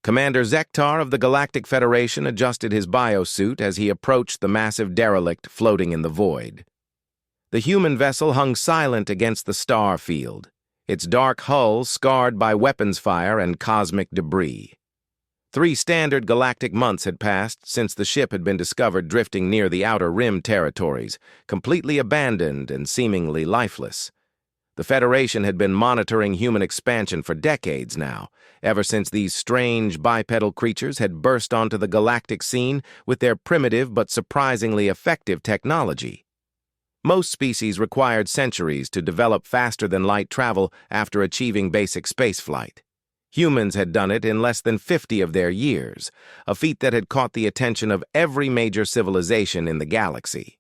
Commander Zektar of the Galactic Federation adjusted his biosuit as he approached the massive derelict floating in the void. The human vessel hung silent against the star field, its dark hull scarred by weapons fire and cosmic debris. 3 standard galactic months had passed since the ship had been discovered drifting near the Outer Rim territories, completely abandoned and seemingly lifeless. The Federation had been monitoring human expansion for decades now, ever since these strange bipedal creatures had burst onto the galactic scene with their primitive but surprisingly effective technology. Most species required centuries to develop faster-than-light travel after achieving basic spaceflight. Humans had done it in less than 50 of their years, a feat that had caught the attention of every major civilization in the galaxy.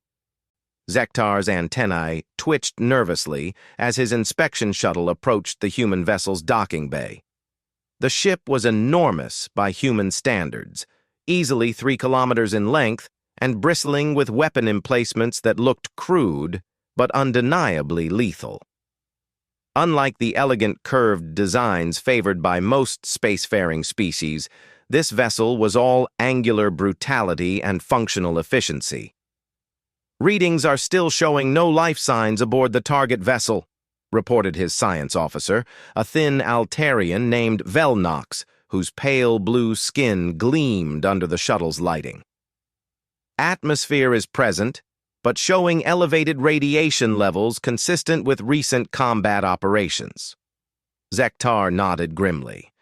Zektar's antennae twitched nervously as his inspection shuttle approached the human vessel's docking bay. The ship was enormous by human standards, easily 3 kilometers in length and bristling with weapon emplacements that looked crude but undeniably lethal. Unlike the elegant curved designs favored by most spacefaring species, this vessel was all angular brutality and functional efficiency. "Readings are still showing no life signs aboard the target vessel," reported his science officer, a thin Altarian named Velnox, whose pale blue skin gleamed under the shuttle's lighting. "Atmosphere is present, but showing elevated radiation levels consistent with recent combat operations." Zektar nodded grimly.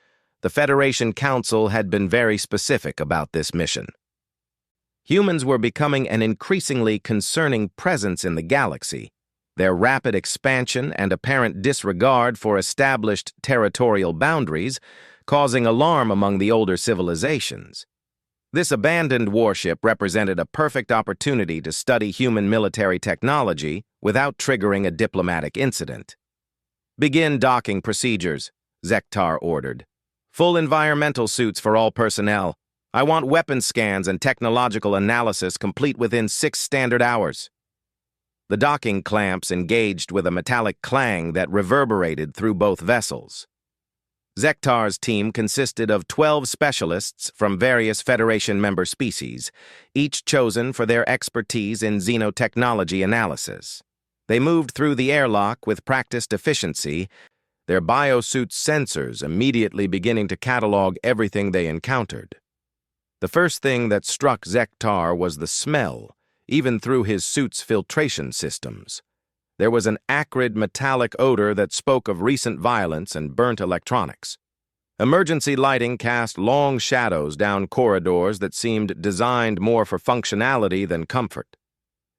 The Federation Council had been very specific about this mission. Humans were becoming an increasingly concerning presence in the galaxy, their rapid expansion and apparent disregard for established territorial boundaries causing alarm among the older civilizations. This abandoned warship represented a perfect opportunity to study human military technology without triggering a diplomatic incident. "Begin docking procedures," Zektar ordered. "Full environmental suits for all personnel. I want weapon scans and technological analysis complete within 6 standard hours." The docking clamps engaged with a metallic clang that reverberated through both vessels. Zektar's team consisted of 12 specialists from various Federation member species, each chosen for their expertise in xenotechnology analysis. They moved through the airlock with practiced efficiency, their biosuit sensors immediately beginning to catalog everything they encountered. The first thing that struck Zektar was the smell, even through his suit's filtration systems. There was an acrid metallic odor that spoke of recent violence and burnt electronics. Emergency lighting cast long shadows down corridors that seemed designed more for functionality than comfort.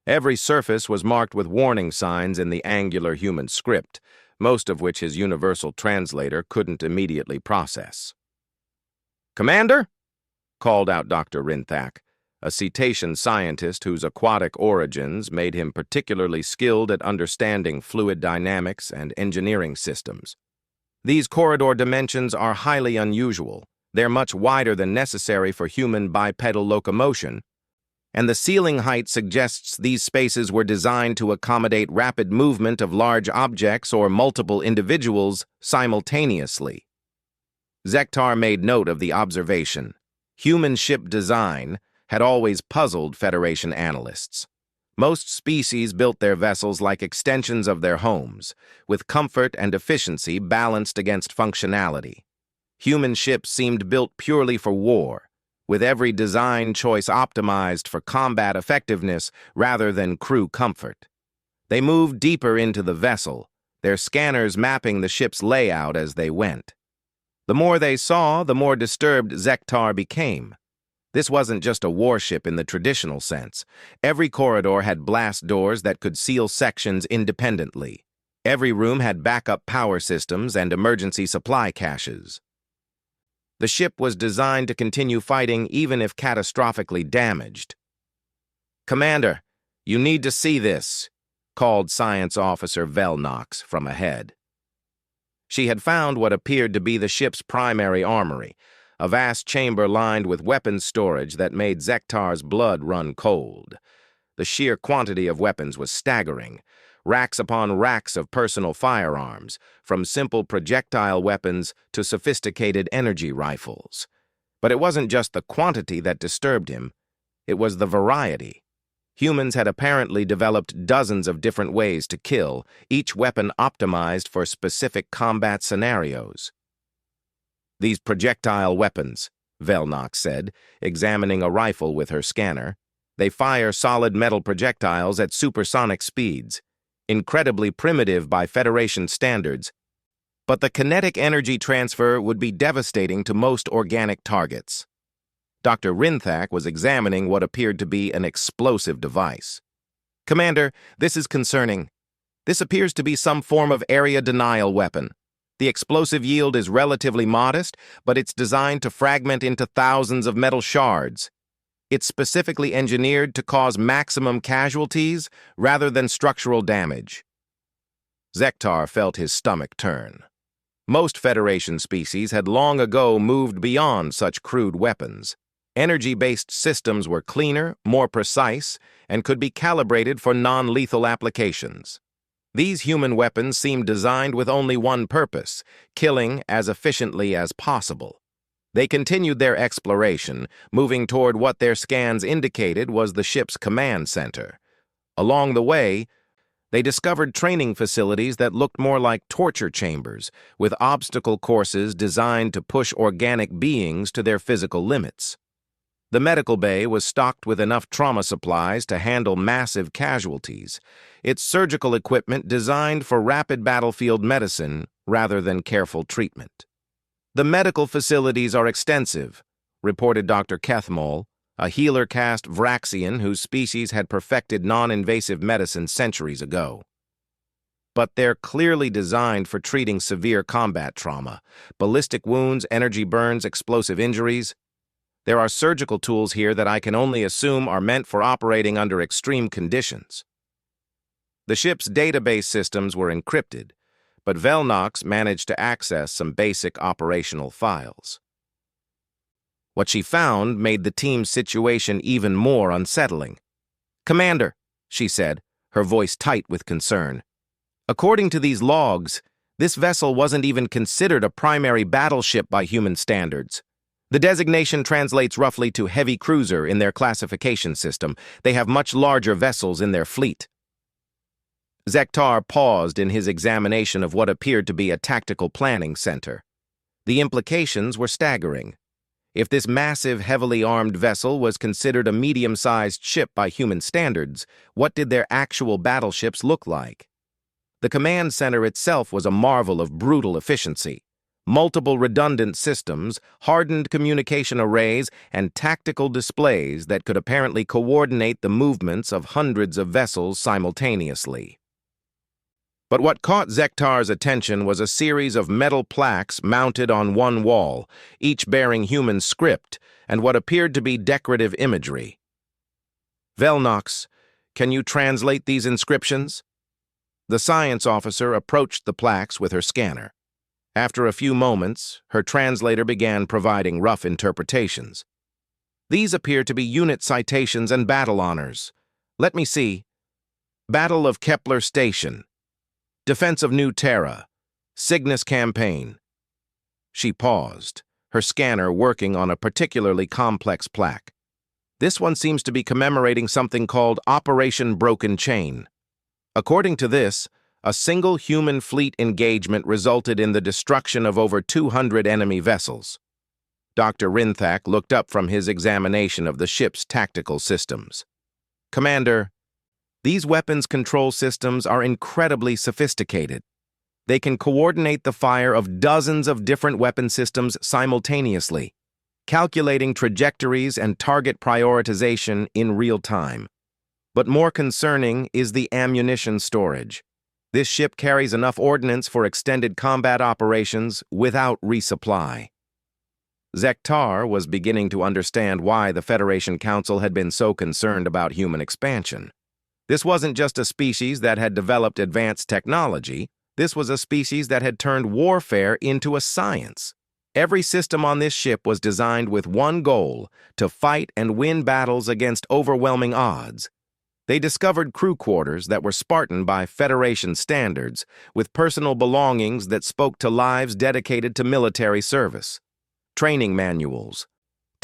Every surface was marked with warning signs in the angular human script, most of which his universal translator couldn't immediately process. "Commander?" called out Dr. Rinthak, a cetacean scientist whose aquatic origins made him particularly skilled at understanding fluid dynamics and engineering systems. "These corridor dimensions are highly unusual. They're much wider than necessary for human bipedal locomotion, and the ceiling height suggests these spaces were designed to accommodate rapid movement of large objects or multiple individuals simultaneously." Zektar made note of the observation. Human ship design had always puzzled Federation analysts. Most species built their vessels like extensions of their homes, with comfort and efficiency balanced against functionality. Human ships seemed built purely for war, with every design choice optimized for combat effectiveness rather than crew comfort. They moved deeper into the vessel, their scanners mapping the ship's layout as they went. The more they saw, the more disturbed Zektar became. This wasn't just a warship in the traditional sense. Every corridor had blast doors that could seal sections independently. Every room had backup power systems and emergency supply caches. The ship was designed to continue fighting even if catastrophically damaged. "Commander, you need to see this," called Science Officer Velnox from ahead. She had found what appeared to be the ship's primary armory, a vast chamber lined with weapons storage that made Zektar's blood run cold. The sheer quantity of weapons was staggering, racks upon racks of personal firearms, from simple projectile weapons to sophisticated energy rifles. But it wasn't just the quantity that disturbed him, it was the variety. Humans had apparently developed dozens of different ways to kill, each weapon optimized for specific combat scenarios. "These projectile weapons," Velnox said, examining a rifle with her scanner. "They fire solid metal projectiles at supersonic speeds, incredibly primitive by Federation standards, but the kinetic energy transfer would be devastating to most organic targets." Dr. Rinthak was examining what appeared to be an explosive device. "Commander, this is concerning. This appears to be some form of area denial weapon. The explosive yield is relatively modest, but it's designed to fragment into thousands of metal shards. It's specifically engineered to cause maximum casualties rather than structural damage." Zektar felt his stomach turn. Most Federation species had long ago moved beyond such crude weapons. Energy-based systems were cleaner, more precise, and could be calibrated for non-lethal applications. These human weapons seemed designed with only one purpose: killing as efficiently as possible. They continued their exploration, moving toward what their scans indicated was the ship's command center. Along the way, they discovered training facilities that looked more like torture chambers, with obstacle courses designed to push organic beings to their physical limits. The medical bay was stocked with enough trauma supplies to handle massive casualties, its surgical equipment designed for rapid battlefield medicine rather than careful treatment. "The medical facilities are extensive," reported Dr. Kethmol, a healer caste Vraxian whose species had perfected non-invasive medicine centuries ago. "But they're clearly designed for treating severe combat trauma, ballistic wounds, energy burns, explosive injuries. There are surgical tools here that I can only assume are meant for operating under extreme conditions." The ship's database systems were encrypted, but Velnox managed to access some basic operational files. What she found made the team's situation even more unsettling. "Commander," she said, her voice tight with concern, "according to these logs, this vessel wasn't even considered a primary battleship by human standards. The designation translates roughly to heavy cruiser in their classification system. They have much larger vessels in their fleet." Zektar paused in his examination of what appeared to be a tactical planning center. The implications were staggering. If this massive, heavily armed vessel was considered a medium-sized ship by human standards, what did their actual battleships look like? The command center itself was a marvel of brutal efficiency. Multiple redundant systems, hardened communication arrays, and tactical displays that could apparently coordinate the movements of hundreds of vessels simultaneously. But what caught Zektar's attention was a series of metal plaques mounted on one wall, each bearing human script and what appeared to be decorative imagery. "Velnox, can you translate these inscriptions?" The science officer approached the plaques with her scanner. After a few moments, her translator began providing rough interpretations. "These appear to be unit citations and battle honors. Let me see. Battle of Kepler Station. Defense of New Terra. Cygnus Campaign." She paused, her scanner working on a particularly complex plaque. "This one seems to be commemorating something called Operation Broken Chain. According to this, a single human fleet engagement resulted in the destruction of over 200 enemy vessels." Dr. Rinthak looked up from his examination of the ship's tactical systems. "Commander, these weapons control systems are incredibly sophisticated. They can coordinate the fire of dozens of different weapon systems simultaneously, calculating trajectories and target prioritization in real time. But more concerning is the ammunition storage. This ship carries enough ordnance for extended combat operations without resupply." Zektar was beginning to understand why the Federation Council had been so concerned about human expansion. This wasn't just a species that had developed advanced technology. This was a species that had turned warfare into a science. Every system on this ship was designed with one goal: to fight and win battles against overwhelming odds. They discovered crew quarters that were Spartan by Federation standards, with personal belongings that spoke to lives dedicated to military service. Training manuals,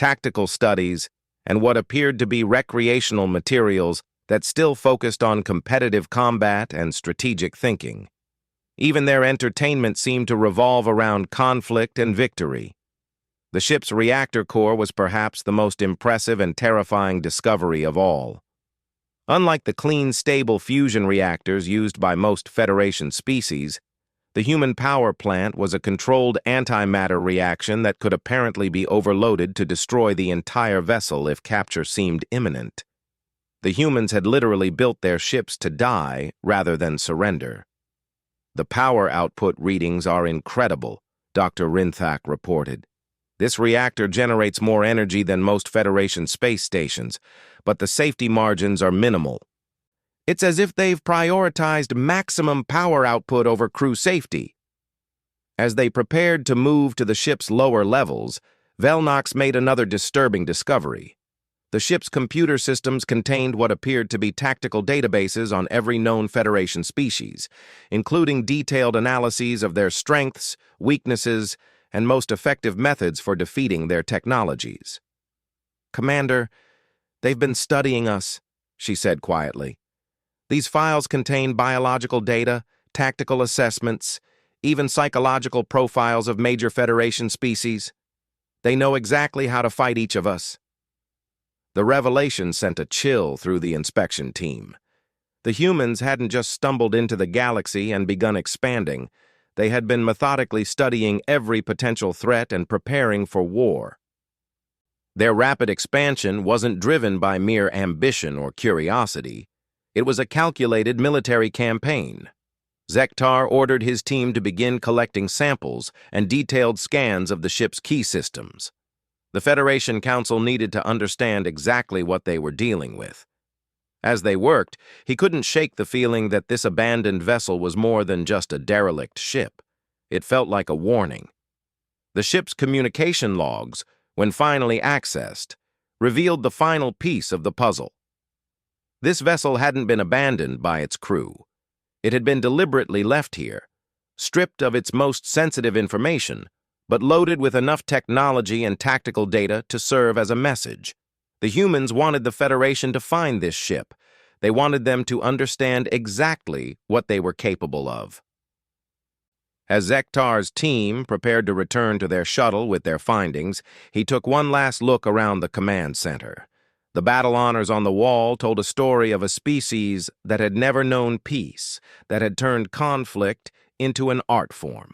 tactical studies, and what appeared to be recreational materials that still focused on competitive combat and strategic thinking. Even their entertainment seemed to revolve around conflict and victory. The ship's reactor core was perhaps the most impressive and terrifying discovery of all. Unlike the clean, stable fusion reactors used by most Federation species, the human power plant was a controlled antimatter reaction that could apparently be overloaded to destroy the entire vessel if capture seemed imminent. The humans had literally built their ships to die rather than surrender. "The power output readings are incredible," Dr. Rinthak reported. "This reactor generates more energy than most Federation space stations, but the safety margins are minimal. It's as if they've prioritized maximum power output over crew safety." As they prepared to move to the ship's lower levels, Velnox made another disturbing discovery. The ship's computer systems contained what appeared to be tactical databases on every known Federation species, including detailed analyses of their strengths, weaknesses, and most effective methods for defeating their technologies. "Commander, they've been studying us," she said quietly. "These files contain biological data, tactical assessments, even psychological profiles of major Federation species. They know exactly how to fight each of us." The revelation sent a chill through the inspection team. The humans hadn't just stumbled into the galaxy and begun expanding. They had been methodically studying every potential threat and preparing for war. Their rapid expansion wasn't driven by mere ambition or curiosity. It was a calculated military campaign. Zektar ordered his team to begin collecting samples and detailed scans of the ship's key systems. The Federation Council needed to understand exactly what they were dealing with. As they worked, he couldn't shake the feeling that this abandoned vessel was more than just a derelict ship. It felt like a warning. The ship's communication logs, when finally accessed, revealed the final piece of the puzzle. This vessel hadn't been abandoned by its crew. It had been deliberately left here, stripped of its most sensitive information, but loaded with enough technology and tactical data to serve as a message. The humans wanted the Federation to find this ship. They wanted them to understand exactly what they were capable of. As Zektar's team prepared to return to their shuttle with their findings, he took one last look around the command center. The battle honors on the wall told a story of a species that had never known peace, that had turned conflict into an art form.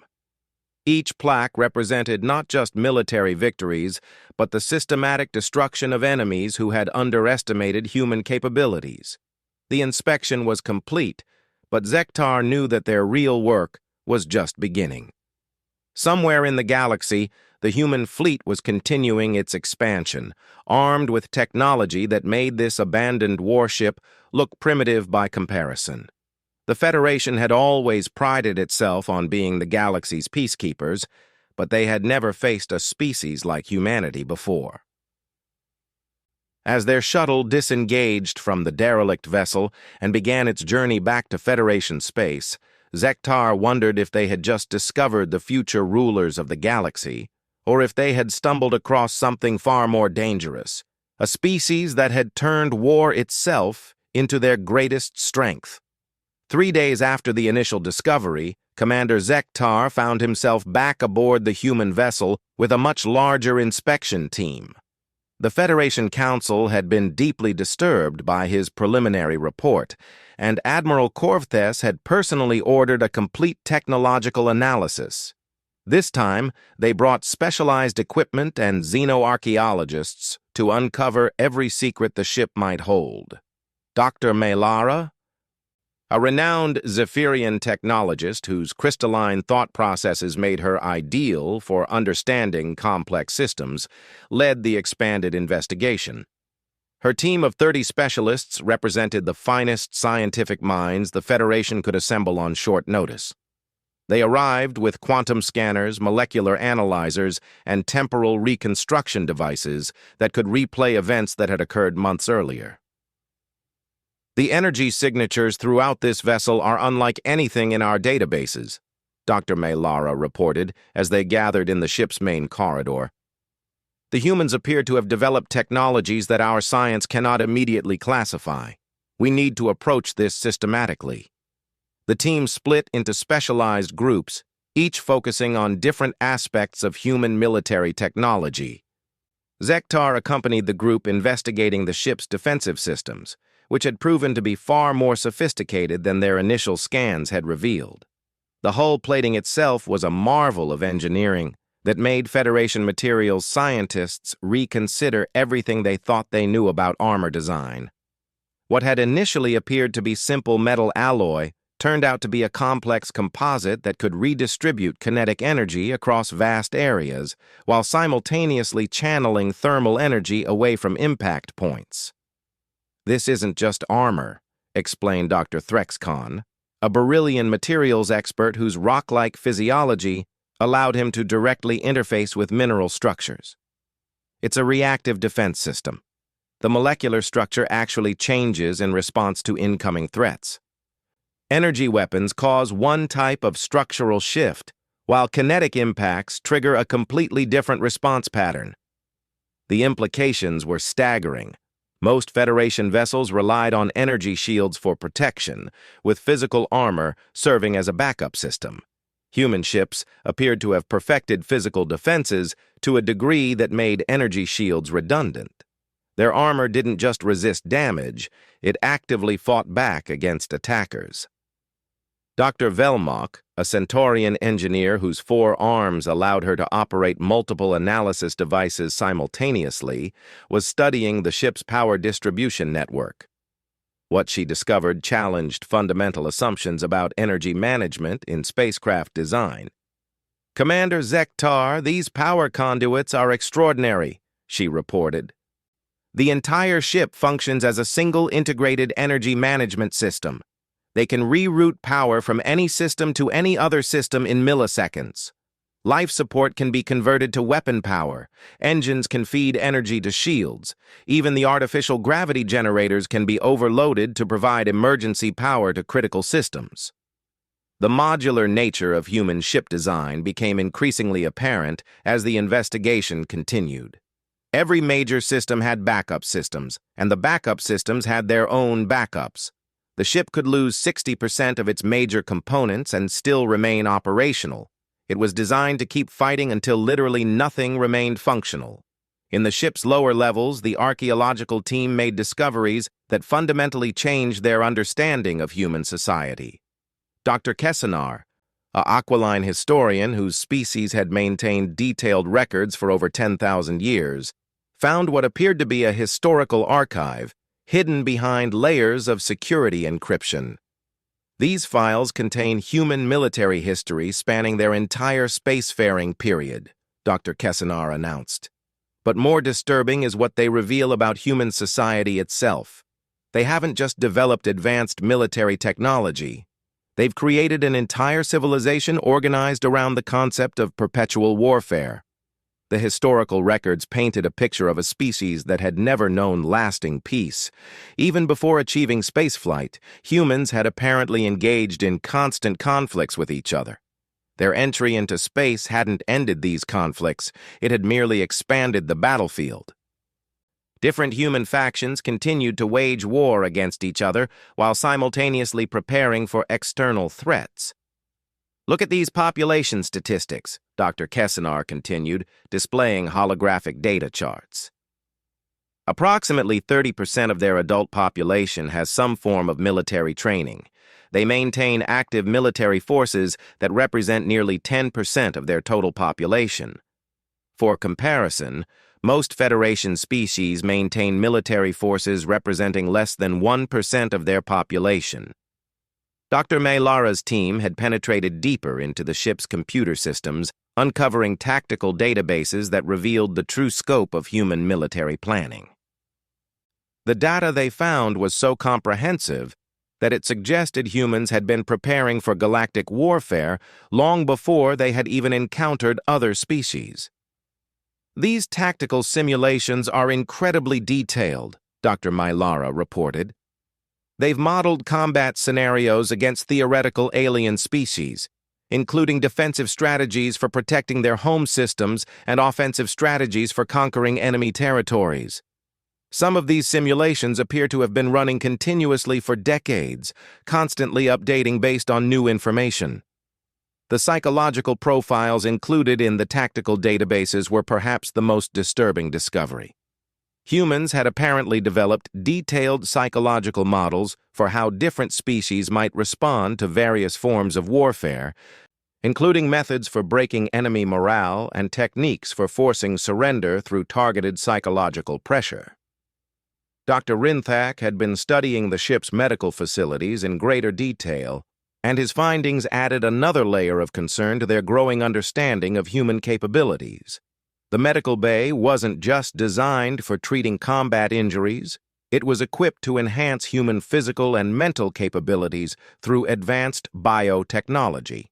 Each plaque represented not just military victories, but the systematic destruction of enemies who had underestimated human capabilities. The inspection was complete, but Zektar knew that their real work was just beginning. Somewhere in the galaxy, the human fleet was continuing its expansion, armed with technology that made this abandoned warship look primitive by comparison. The Federation had always prided itself on being the galaxy's peacekeepers, but they had never faced a species like humanity before. As their shuttle disengaged from the derelict vessel and began its journey back to Federation space, Zektar wondered if they had just discovered the future rulers of the galaxy, or if they had stumbled across something far more dangerous, a species that had turned war itself into their greatest strength. 3 days after the initial discovery, Commander Zektar found himself back aboard the human vessel with a much larger inspection team. The Federation Council had been deeply disturbed by his preliminary report, and Admiral Korvthes had personally ordered a complete technological analysis. This time, they brought specialized equipment and xenoarchaeologists to uncover every secret the ship might hold. Dr. Melara, a renowned Zephyrian technologist whose crystalline thought processes made her ideal for understanding complex systems, led the expanded investigation. Her team of 30 specialists represented the finest scientific minds the Federation could assemble on short notice. They arrived with quantum scanners, molecular analyzers, and temporal reconstruction devices that could replay events that had occurred months earlier. "The energy signatures throughout this vessel are unlike anything in our databases," Dr. Melara reported as they gathered in the ship's main corridor. The humans appear to have developed technologies that our science cannot immediately classify. We need to approach this systematically. The team split into specialized groups, each focusing on different aspects of human military technology. Zektar accompanied the group investigating the ship's defensive systems, which had proven to be far more sophisticated than their initial scans had revealed. The hull plating itself was a marvel of engineering that made Federation materials scientists reconsider everything they thought they knew about armor design. What had initially appeared to be simple metal alloy turned out to be a complex composite that could redistribute kinetic energy across vast areas while simultaneously channeling thermal energy away from impact points. "This isn't just armor," explained Dr. Threxcon, a beryllium materials expert whose rock-like physiology allowed him to directly interface with mineral structures. "It's a reactive defense system. The molecular structure actually changes in response to incoming threats. Energy weapons cause one type of structural shift, while kinetic impacts trigger a completely different response pattern." The implications were staggering. Most Federation vessels relied on energy shields for protection, with physical armor serving as a backup system. Human ships appeared to have perfected physical defenses to a degree that made energy shields redundant. Their armor didn't just resist damage, it actively fought back against attackers. Dr. Velmok, a Centaurian engineer whose 4 arms allowed her to operate multiple analysis devices simultaneously, was studying the ship's power distribution network. What she discovered challenged fundamental assumptions about energy management in spacecraft design. "Commander Zektar, these power conduits are extraordinary," she reported. "The entire ship functions as a single integrated energy management system. They can reroute power from any system to any other system in milliseconds. Life support can be converted to weapon power. Engines can feed energy to shields. Even the artificial gravity generators can be overloaded to provide emergency power to critical systems." The modular nature of human ship design became increasingly apparent as the investigation continued. Every major system had backup systems, and the backup systems had their own backups. The ship could lose 60% of its major components and still remain operational. It was designed to keep fighting until literally nothing remained functional. In the ship's lower levels, the archaeological team made discoveries that fundamentally changed their understanding of human society. Dr. Kessenar, an aquiline historian whose species had maintained detailed records for over 10,000 years, found what appeared to be a historical archive hidden behind layers of security encryption. These files contain human military history spanning their entire spacefaring period, Dr. Kessenar announced. But more disturbing is what they reveal about human society itself. They haven't just developed advanced military technology. They've created an entire civilization organized around the concept of perpetual warfare. The historical records painted a picture of a species that had never known lasting peace. Even before achieving spaceflight, humans had apparently engaged in constant conflicts with each other. Their entry into space hadn't ended these conflicts, it had merely expanded the battlefield. Different human factions continued to wage war against each other while simultaneously preparing for external threats. "Look at these population statistics," Dr. Kessenar continued, displaying holographic data charts. "Approximately 30% of their adult population has some form of military training. They maintain active military forces that represent nearly 10% of their total population. For comparison, most Federation species maintain military forces representing less than 1% of their population." Dr. Maylara's team had penetrated deeper into the ship's computer systems, uncovering tactical databases that revealed the true scope of human military planning. The data they found was so comprehensive that it suggested humans had been preparing for galactic warfare long before they had even encountered other species. "These tactical simulations are incredibly detailed," Dr. Mylara reported. "They've modeled combat scenarios against theoretical alien species. including defensive strategies for protecting their home systems and offensive strategies for conquering enemy territories. Some of these simulations appear to have been running continuously for decades, constantly updating based on new information. The psychological profiles included in the tactical databases were perhaps the most disturbing discovery. Humans had apparently developed detailed psychological models for how different species might respond to various forms of warfare, including methods for breaking enemy morale and techniques for forcing surrender through targeted psychological pressure. Dr. Rinthak had been studying the ship's medical facilities in greater detail, and his findings added another layer of concern to their growing understanding of human capabilities. The medical bay wasn't just designed for treating combat injuries, it was equipped to enhance human physical and mental capabilities through advanced biotechnology.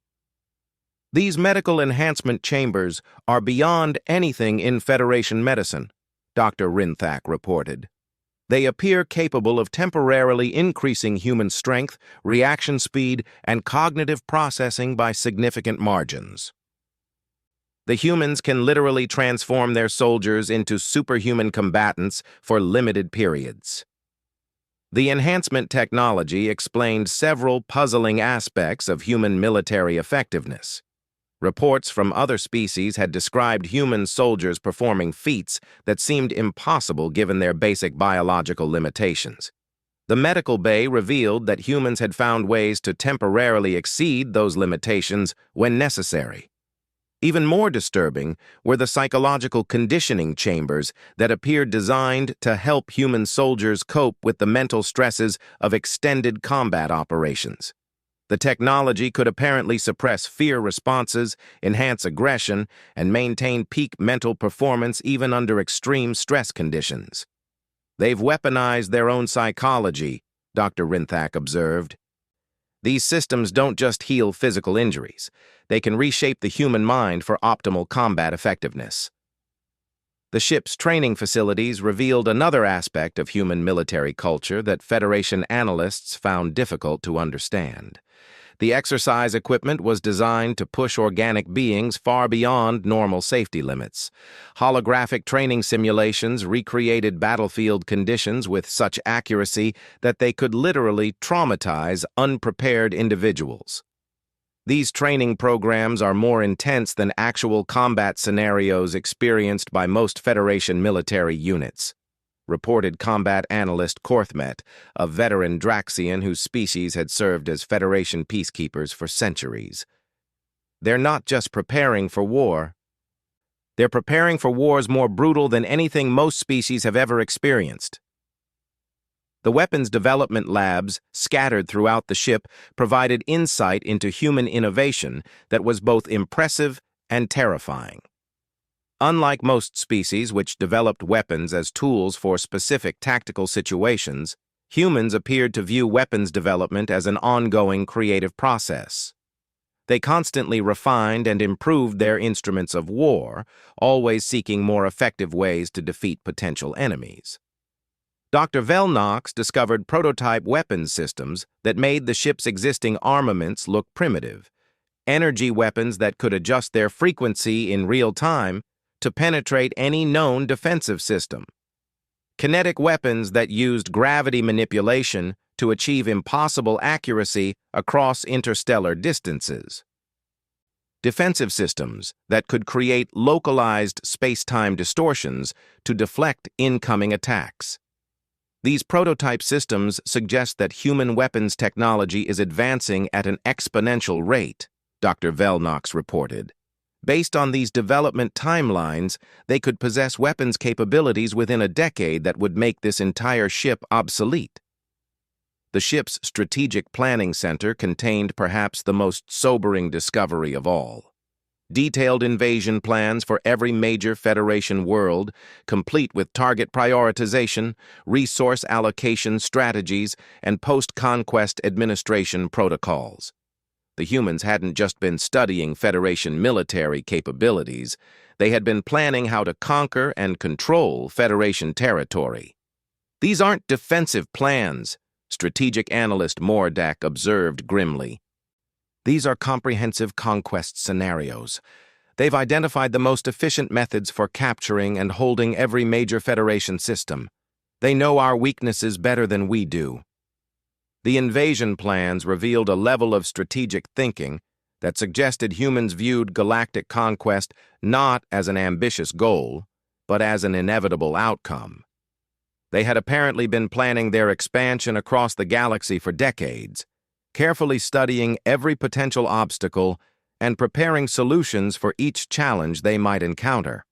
These medical enhancement chambers are beyond anything in Federation medicine, Dr. Rinthak reported. They appear capable of temporarily increasing human strength, reaction speed, and cognitive processing by significant margins. The humans can literally transform their soldiers into superhuman combatants for limited periods. The enhancement technology explained several puzzling aspects of human military effectiveness. Reports from other species had described human soldiers performing feats that seemed impossible given their basic biological limitations. The medical bay revealed that humans had found ways to temporarily exceed those limitations when necessary. Even more disturbing were the psychological conditioning chambers that appeared designed to help human soldiers cope with the mental stresses of extended combat operations. The technology could apparently suppress fear responses, enhance aggression, and maintain peak mental performance even under extreme stress conditions. They've weaponized their own psychology, Dr. Rinthak observed. These systems don't just heal physical injuries. They can reshape the human mind for optimal combat effectiveness. The ship's training facilities revealed another aspect of human military culture that Federation analysts found difficult to understand. The exercise equipment was designed to push organic beings far beyond normal safety limits. Holographic training simulations recreated battlefield conditions with such accuracy that they could literally traumatize unprepared individuals. These training programs are more intense than actual combat scenarios experienced by most Federation military units, reported combat analyst Korthmet, a veteran Draxian whose species had served as Federation peacekeepers for centuries. They're not just preparing for war. They're preparing for wars more brutal than anything most species have ever experienced. The weapons development labs, scattered throughout the ship, provided insight into human innovation that was both impressive and terrifying. Unlike most species which developed weapons as tools for specific tactical situations, humans appeared to view weapons development as an ongoing creative process. They constantly refined and improved their instruments of war, always seeking more effective ways to defeat potential enemies. Dr. Velnox discovered prototype weapons systems that made the ship's existing armaments look primitive, energy weapons that could adjust their frequency in real time to penetrate any known defensive system, kinetic weapons that used gravity manipulation to achieve impossible accuracy across interstellar distances, defensive systems that could create localized space-time distortions to deflect incoming attacks. These prototype systems suggest that human weapons technology is advancing at an exponential rate, Dr. Velnox reported. Based on these development timelines, they could possess weapons capabilities within a decade that would make this entire ship obsolete. The ship's strategic planning center contained perhaps the most sobering discovery of all. Detailed invasion plans for every major Federation world, complete with target prioritization, resource allocation strategies, and post-conquest administration protocols. The humans hadn't just been studying Federation military capabilities, they had been planning how to conquer and control Federation territory. These aren't defensive plans, strategic analyst Mordak observed grimly. These are comprehensive conquest scenarios. They've identified the most efficient methods for capturing and holding every major Federation system. They know our weaknesses better than we do. The invasion plans revealed a level of strategic thinking that suggested humans viewed galactic conquest not as an ambitious goal, but as an inevitable outcome. They had apparently been planning their expansion across the galaxy for decades, carefully studying every potential obstacle and preparing solutions for each challenge they might encounter.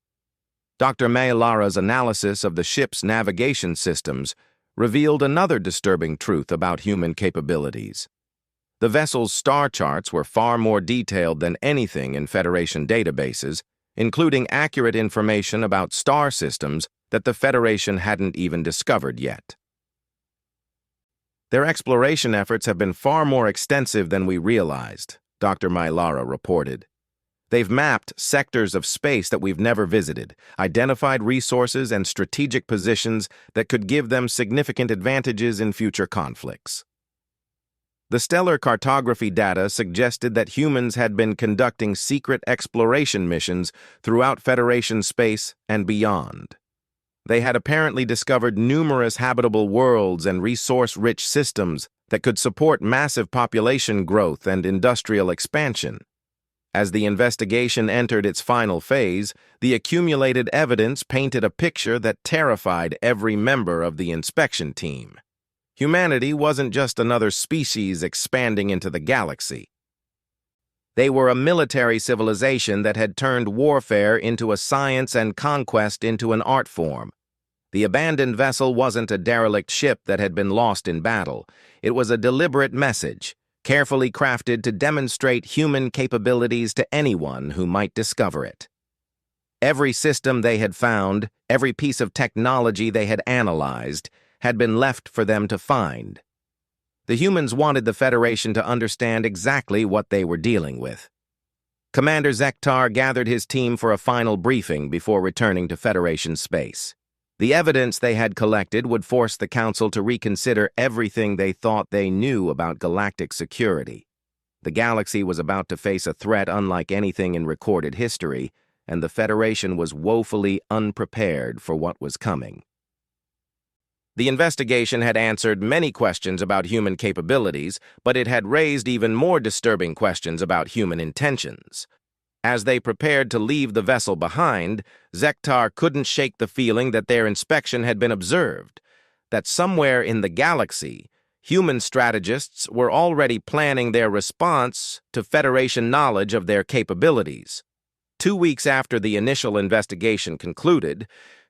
Dr. May Lara's analysis of the ship's navigation systems revealed another disturbing truth about human capabilities. The vessel's star charts were far more detailed than anything in Federation databases, including accurate information about star systems that the Federation hadn't even discovered yet. Their exploration efforts have been far more extensive than we realized, Dr. Mylara reported. They've mapped sectors of space that we've never visited, identified resources and strategic positions that could give them significant advantages in future conflicts. The stellar cartography data suggested that humans had been conducting secret exploration missions throughout Federation space and beyond. They had apparently discovered numerous habitable worlds and resource-rich systems that could support massive population growth and industrial expansion. As the investigation entered its final phase, the accumulated evidence painted a picture that terrified every member of the inspection team. Humanity wasn't just another species expanding into the galaxy. They were a military civilization that had turned warfare into a science and conquest into an art form. The abandoned vessel wasn't a derelict ship that had been lost in battle. It was a deliberate message, carefully crafted to demonstrate human capabilities to anyone who might discover it. Every system they had found, every piece of technology they had analyzed, had been left for them to find. The humans wanted the Federation to understand exactly what they were dealing with. Commander Zektar gathered his team for a final briefing before returning to Federation space. The evidence they had collected would force the Council to reconsider everything they thought they knew about galactic security. The galaxy was about to face a threat unlike anything in recorded history, and the Federation was woefully unprepared for what was coming. The investigation had answered many questions about human capabilities, but it had raised even more disturbing questions about human intentions. As they prepared to leave the vessel behind, Zektar couldn't shake the feeling that their inspection had been observed, that somewhere in the galaxy, human strategists were already planning their response to Federation knowledge of their capabilities. 2 weeks after the initial investigation concluded,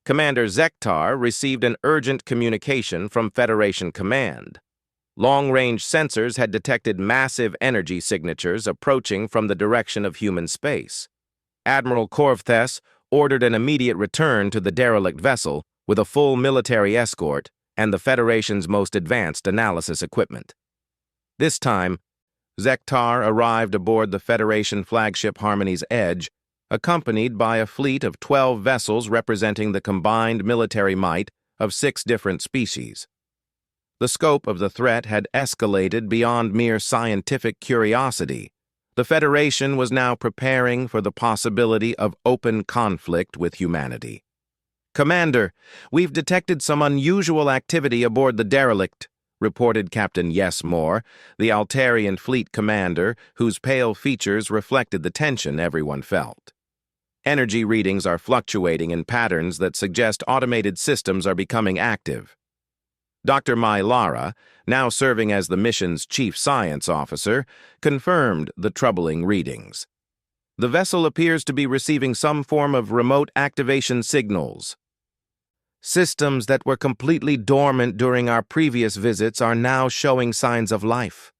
Commander Zektar received an urgent communication from Federation Command. Long-range sensors had detected massive energy signatures approaching from the direction of human space. Admiral Korvthes ordered an immediate return to the derelict vessel with a full military escort and the Federation's most advanced analysis equipment. This time, Zektar arrived aboard the Federation flagship Harmony's Edge, accompanied by a fleet of 12 vessels representing the combined military might of 6 different species. The scope of the threat had escalated beyond mere scientific curiosity. The Federation was now preparing for the possibility of open conflict with humanity. "Commander, we've detected some unusual activity aboard the derelict," reported Captain Yes Moore, the Altarian fleet commander, whose pale features reflected the tension everyone felt. "Energy readings are fluctuating in patterns that suggest automated systems are becoming active." Dr. Mylara, now serving as the mission's chief science officer, confirmed the troubling readings. "The vessel appears to be receiving some form of remote activation signals. Systems that were completely dormant during our previous visits are now showing signs of life."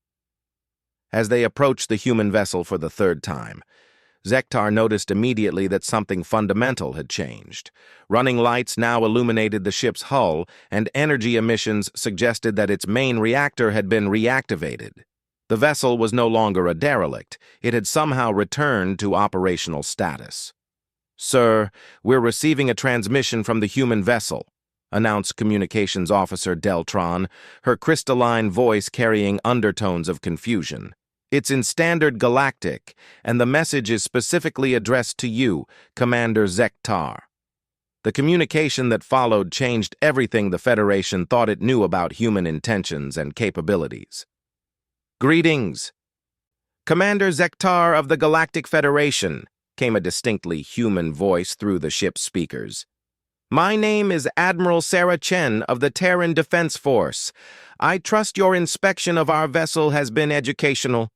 As they approached the human vessel for the 3rd time, Zektar noticed immediately that something fundamental had changed. Running lights now illuminated the ship's hull, and energy emissions suggested that its main reactor had been reactivated. The vessel was no longer a derelict. It had somehow returned to operational status. "Sir, we're receiving a transmission from the human vessel," announced Communications Officer Deltron, her crystalline voice carrying undertones of confusion. It's in Standard Galactic, and the message is specifically addressed to you, Commander Zektar. The communication that followed changed everything the Federation thought it knew about human intentions and capabilities. Greetings. Commander Zektar of the Galactic Federation, came a distinctly human voice through the ship's speakers. My name is Admiral Sarah Chen of the Terran Defense Force. I trust your inspection of our vessel has been educational.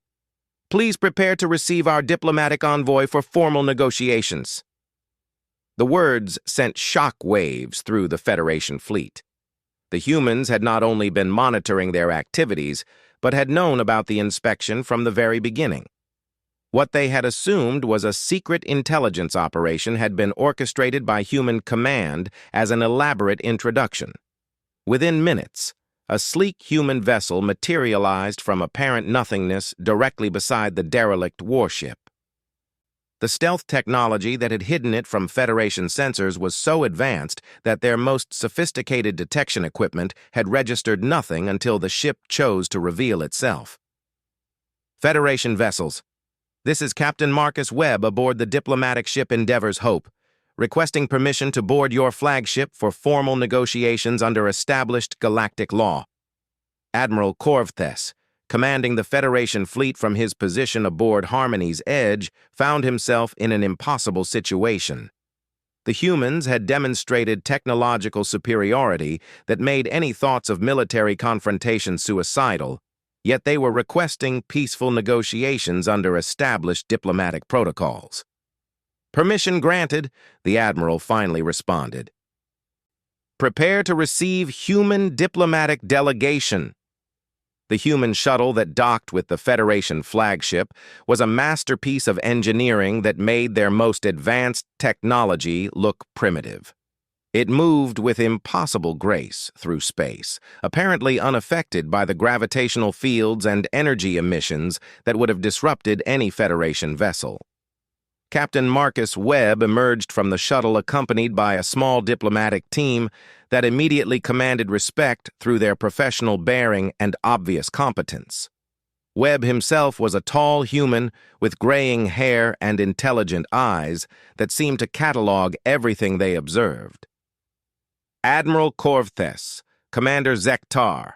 Please prepare to receive our diplomatic envoy for formal negotiations. The words sent shock waves through the Federation fleet. The humans had not only been monitoring their activities, but had known about the inspection from the very beginning. What they had assumed was a secret intelligence operation had been orchestrated by human command as an elaborate introduction. Within minutes, a sleek human vessel materialized from apparent nothingness directly beside the derelict warship. The stealth technology that had hidden it from Federation sensors was so advanced that their most sophisticated detection equipment had registered nothing until the ship chose to reveal itself. Federation vessels. This is Captain Marcus Webb aboard the diplomatic ship Endeavor's Hope, requesting permission to board your flagship for formal negotiations under established galactic law. Admiral Korvthes, commanding the Federation fleet from his position aboard Harmony's Edge, found himself in an impossible situation. The humans had demonstrated technological superiority that made any thoughts of military confrontation suicidal, yet they were requesting peaceful negotiations under established diplomatic protocols. Permission granted, the Admiral finally responded. Prepare to receive human diplomatic delegation. The human shuttle that docked with the Federation flagship was a masterpiece of engineering that made their most advanced technology look primitive. It moved with impossible grace through space, apparently unaffected by the gravitational fields and energy emissions that would have disrupted any Federation vessel. Captain Marcus Webb emerged from the shuttle accompanied by a small diplomatic team that immediately commanded respect through their professional bearing and obvious competence. Webb himself was a tall human with graying hair and intelligent eyes that seemed to catalog everything they observed. Admiral Korvthes, Commander Zektar,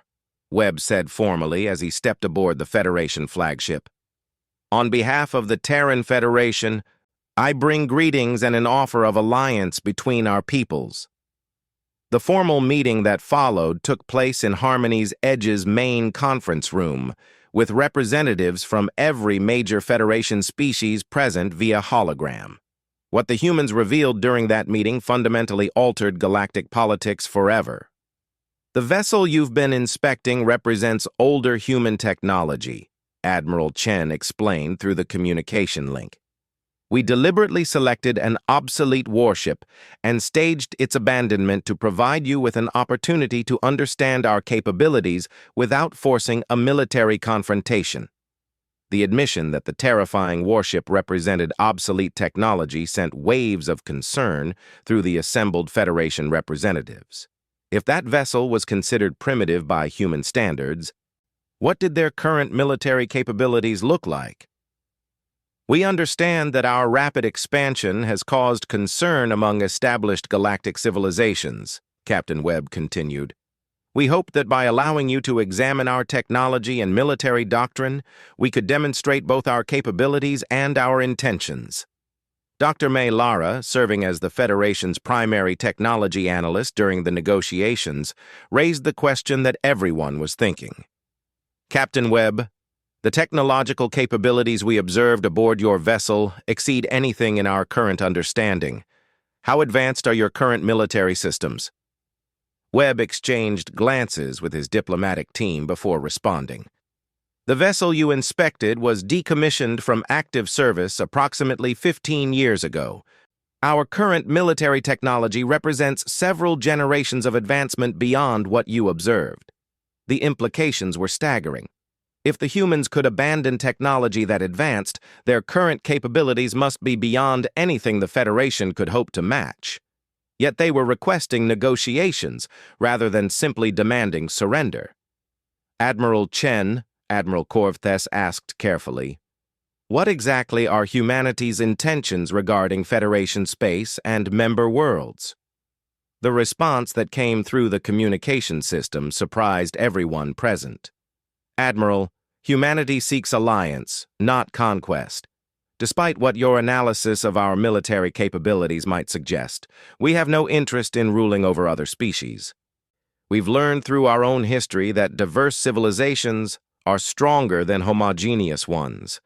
Webb said formally as he stepped aboard the Federation flagship. On behalf of the Terran Federation, I bring greetings and an offer of alliance between our peoples. The formal meeting that followed took place in Harmony's Edge's main conference room, with representatives from every major Federation species present via hologram. What the humans revealed during that meeting fundamentally altered galactic politics forever. The vessel you've been inspecting represents older human technology, Admiral Chen explained through the communication link. We deliberately selected an obsolete warship and staged its abandonment to provide you with an opportunity to understand our capabilities without forcing a military confrontation. The admission that the terrifying warship represented obsolete technology sent waves of concern through the assembled Federation representatives. If that vessel was considered primitive by human standards, what did their current military capabilities look like? We understand that our rapid expansion has caused concern among established galactic civilizations, Captain Webb continued. We hope that by allowing you to examine our technology and military doctrine, we could demonstrate both our capabilities and our intentions. Dr. May Lara, serving as the Federation's primary technology analyst during the negotiations, raised the question that everyone was thinking. Captain Webb, the technological capabilities we observed aboard your vessel exceed anything in our current understanding. How advanced are your current military systems? Webb exchanged glances with his diplomatic team before responding. The vessel you inspected was decommissioned from active service approximately 15 years ago. Our current military technology represents several generations of advancement beyond what you observed. The implications were staggering. If the humans could abandon technology that advanced, their current capabilities must be beyond anything the Federation could hope to match. Yet they were requesting negotiations rather than simply demanding surrender. Admiral Chen, Admiral Corvthes asked carefully. What exactly are humanity's intentions regarding Federation space and member worlds? The response that came through the communication system surprised everyone present. Admiral, humanity seeks alliance, not conquest. Despite what your analysis of our military capabilities might suggest, we have no interest in ruling over other species. We've learned through our own history that diverse civilizations are stronger than homogeneous ones.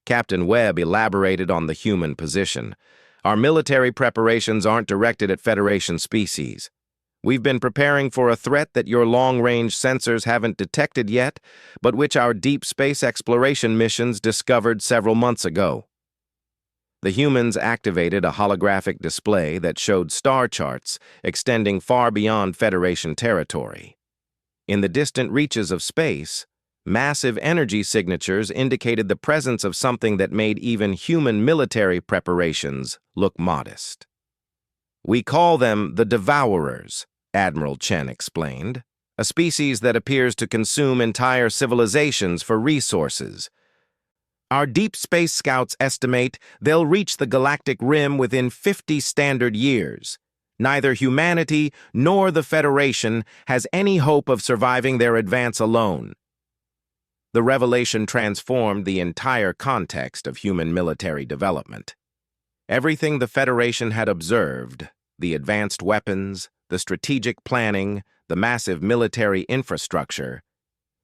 Captain Webb elaborated on the human position. Our military preparations aren't directed at Federation species. We've been preparing for a threat that your long-range sensors haven't detected yet, but which our deep space exploration missions discovered several months ago. The humans activated a holographic display that showed star charts extending far beyond Federation territory. In the distant reaches of space, massive energy signatures indicated the presence of something that made even human military preparations look modest. We call them the Devourers, Admiral Chen explained, a species that appears to consume entire civilizations for resources. Our deep space scouts estimate they'll reach the galactic rim within 50 standard years. Neither humanity nor the Federation has any hope of surviving their advance alone. The revelation transformed the entire context of human military development. Everything the Federation had observed, the advanced weapons, the strategic planning, the massive military infrastructure,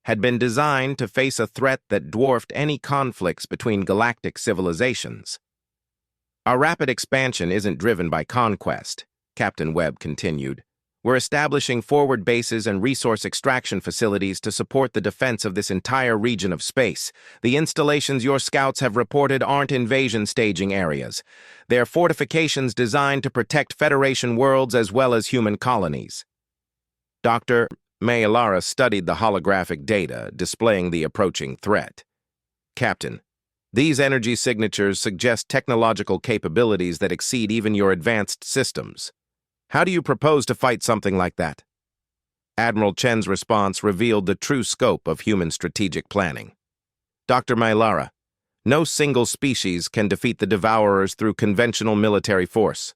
had been designed to face a threat that dwarfed any conflicts between galactic civilizations. Our rapid expansion isn't driven by conquest, Captain Webb continued. We're establishing forward bases and resource extraction facilities to support the defense of this entire region of space. The installations your scouts have reported aren't invasion staging areas. They're fortifications designed to protect Federation worlds as well as human colonies. Dr. Maylara studied the holographic data displaying the approaching threat. Captain, these energy signatures suggest technological capabilities that exceed even your advanced systems. How do you propose to fight something like that? Admiral Chen's response revealed the true scope of human strategic planning. Dr. Maylara, no single species can defeat the Devourers through conventional military force.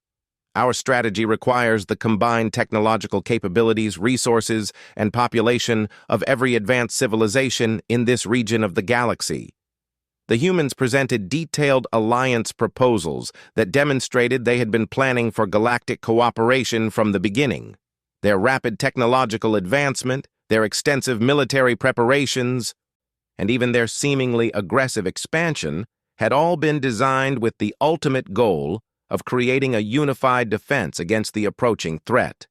Our strategy requires the combined technological capabilities, resources, and population of every advanced civilization in this region of the galaxy. The humans presented detailed alliance proposals that demonstrated they had been planning for galactic cooperation from the beginning. Their rapid technological advancement, their extensive military preparations, and even their seemingly aggressive expansion had all been designed with the ultimate goal of creating a unified defense against the approaching threat.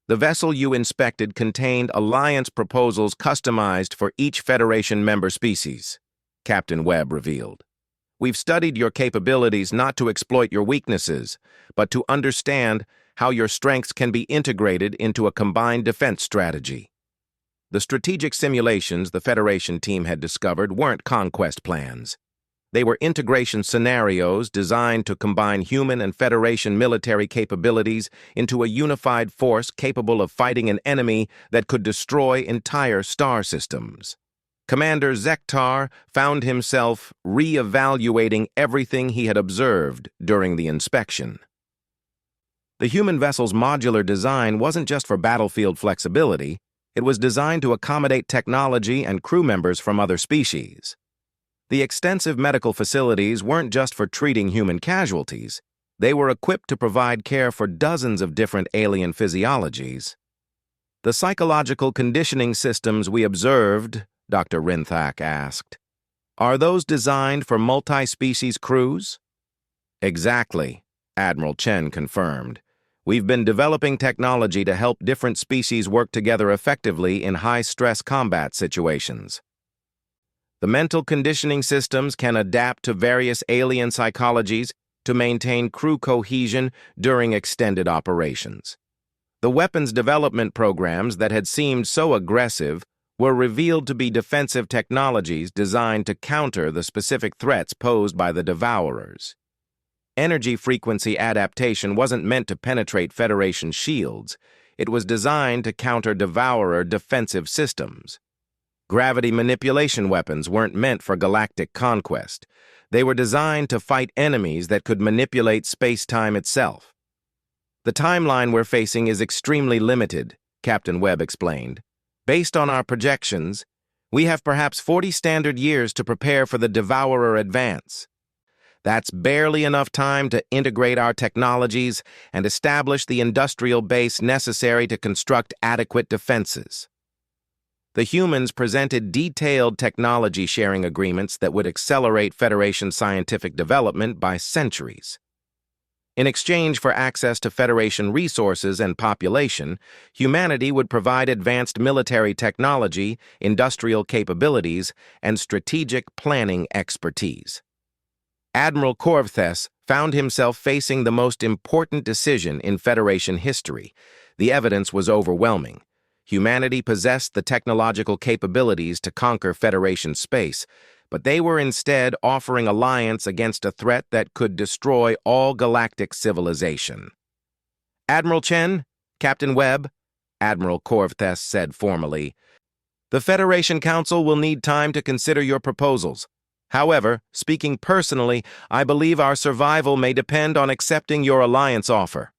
The vessel you inspected contained alliance proposals customized for each Federation member species, Captain Webb revealed. We've studied your capabilities not to exploit your weaknesses, but to understand how your strengths can be integrated into a combined defense strategy. The strategic simulations the Federation team had discovered weren't conquest plans. They were integration scenarios designed to combine human and Federation military capabilities into a unified force capable of fighting an enemy that could destroy entire star systems. Commander Zektar found himself re-evaluating everything he had observed during the inspection. The human vessel's modular design wasn't just for battlefield flexibility, it was designed to accommodate technology and crew members from other species. The extensive medical facilities weren't just for treating human casualties, they were equipped to provide care for dozens of different alien physiologies. The psychological conditioning systems we observed, Dr. Rinthak asked, are those designed for multi-species crews? Exactly, Admiral Chen confirmed. We've been developing technology to help different species work together effectively in high-stress combat situations. The mental conditioning systems can adapt to various alien psychologies to maintain crew cohesion during extended operations. The weapons development programs that had seemed so aggressive were revealed to be defensive technologies designed to counter the specific threats posed by the Devourers. Energy frequency adaptation wasn't meant to penetrate Federation shields. It was designed to counter Devourer defensive systems. Gravity manipulation weapons weren't meant for galactic conquest. They were designed to fight enemies that could manipulate space-time itself. The timeline we're facing is extremely limited, Captain Webb explained. Based on our projections, we have perhaps 40 standard years to prepare for the Devourer advance. That's barely enough time to integrate our technologies and establish the industrial base necessary to construct adequate defenses. The humans presented detailed technology-sharing agreements that would accelerate Federation scientific development by centuries. In exchange for access to Federation resources and population, humanity would provide advanced military technology, industrial capabilities, and strategic planning expertise. Admiral Corvthes found himself facing the most important decision in Federation history. The evidence was overwhelming. Humanity possessed the technological capabilities to conquer Federation space, but they were instead offering alliance against a threat that could destroy all galactic civilization. Admiral Chen, Captain Webb, Admiral Corvthes said formally, the Federation Council will need time to consider your proposals. However, speaking personally, I believe our survival may depend on accepting your alliance offer.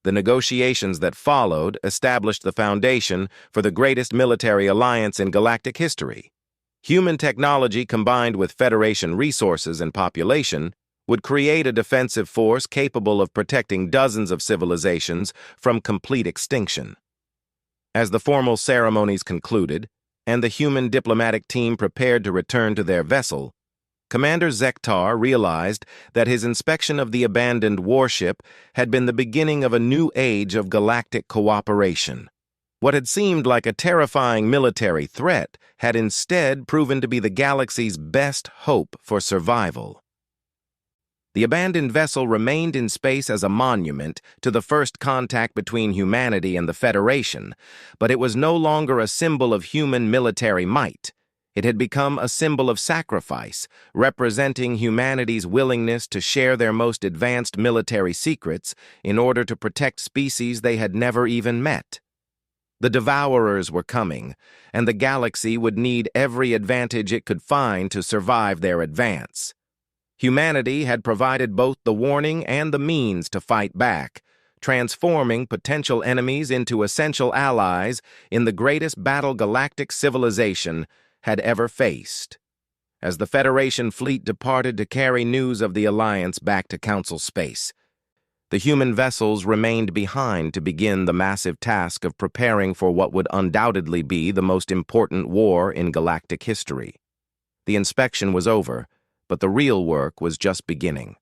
The negotiations that followed established the foundation for the greatest military alliance in galactic history. Human technology combined with Federation resources and population would create a defensive force capable of protecting dozens of civilizations from complete extinction. As the formal ceremonies concluded, and the human diplomatic team prepared to return to their vessel, Commander Zektar realized that his inspection of the abandoned warship had been the beginning of a new age of galactic cooperation. What had seemed like a terrifying military threat had instead proven to be the galaxy's best hope for survival. The abandoned vessel remained in space as a monument to the first contact between humanity and the Federation, but it was no longer a symbol of human military might. It had become a symbol of sacrifice, representing humanity's willingness to share their most advanced military secrets in order to protect species they had never even met. The Devourers were coming, and the galaxy would need every advantage it could find to survive their advance. Humanity had provided both the warning and the means to fight back, transforming potential enemies into essential allies in the greatest battle galactic civilization had ever faced. As the Federation fleet departed to carry news of the Alliance back to Council space, the human vessels remained behind to begin the massive task of preparing for what would undoubtedly be the most important war in galactic history. The inspection was over, but the real work was just beginning.